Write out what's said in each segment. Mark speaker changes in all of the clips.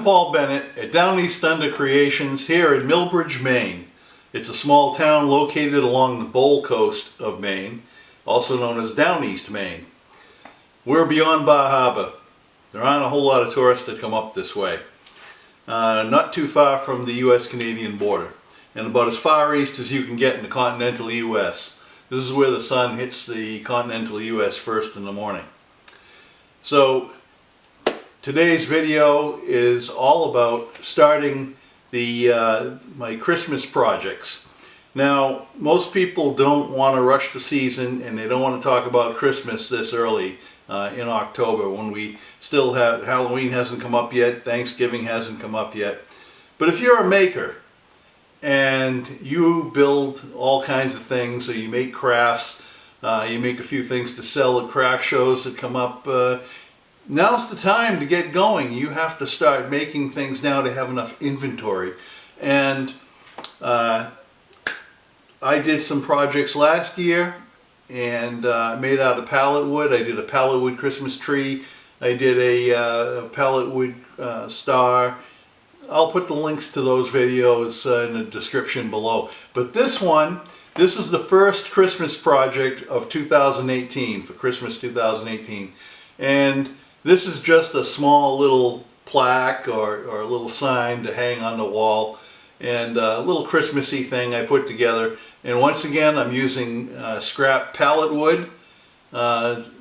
Speaker 1: I'm Paul Bennett at Downeast Creations here in Millbridge, Maine. It's a small town located along the Bowl Coast of Maine, also known as Downeast, Maine. We're beyond Bar Harbor. There aren't a whole lot of tourists that come up this way. Not too far from the U.S.-Canadian border, and about as far east as you can get in the continental U.S. This is where the sun hits the continental U.S. first in the morning. So today's video is all about starting the my Christmas projects. Now, most people don't want to rush the season, and they don't want to talk about Christmas this early in October when we still have Halloween hasn't come up yet, Thanksgiving hasn't come up yet. But if you're a maker and you build all kinds of things, so you make crafts, you make a few things to sell at craft shows that come up, now's the time to get going. You have to start making things now to have enough inventory. And I did some projects last year and made out of pallet wood. I did a pallet wood Christmas tree. I did a pallet wood star. I'll put the links to those videos in the description below. But this is the first Christmas project of 2018, for Christmas 2018. And this is just a small little plaque or a little sign to hang on the wall, and a little Christmassy thing I put together. And once again, I'm using scrap pallet wood,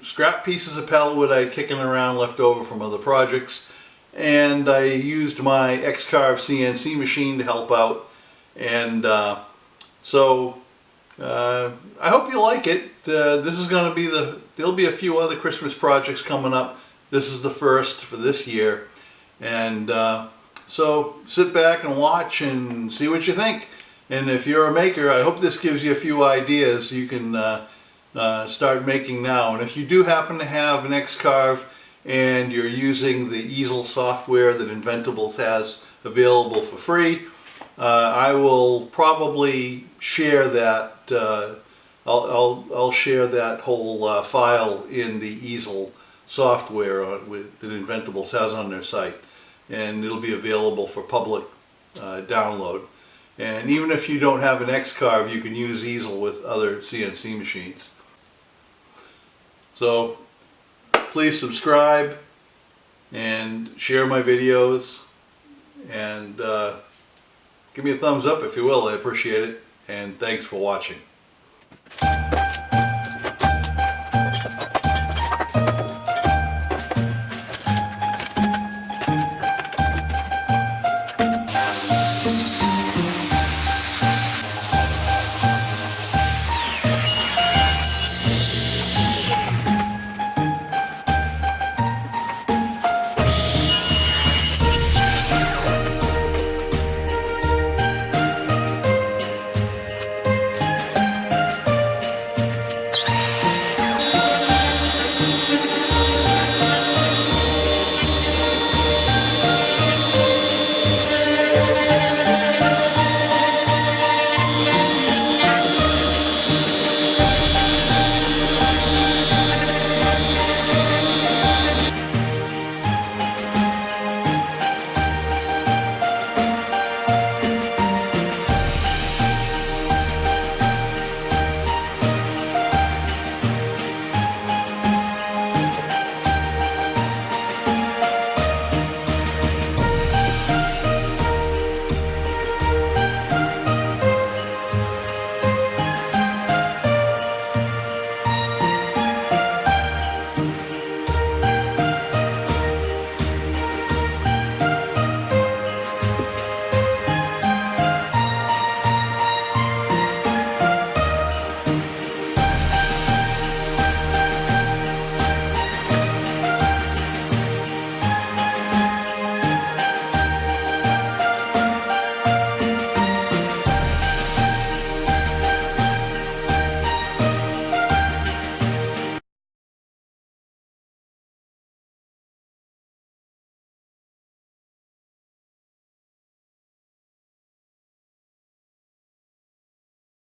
Speaker 1: scrap pieces of pallet wood I had kicking around left over from other projects. And I used my X-Carve CNC machine to help out. And so I hope you like it. This is going to be there'll be a few other Christmas projects coming up. This is the first for this year. And so sit back and watch and see what you think. And if you're a maker, I hope this gives you a few ideas you can start making now. And if you do happen to have an X-Carve and you're using the Easel software that Inventables has available for free, I will probably share that. I'll share that whole file in the Easel software that Inventables has on their site, and it'll be available for public download. And even if you don't have an X-Carve, you can use Easel with other CNC machines. So please subscribe and share my videos, and give me a thumbs up if you will. I appreciate it, and thanks for watching.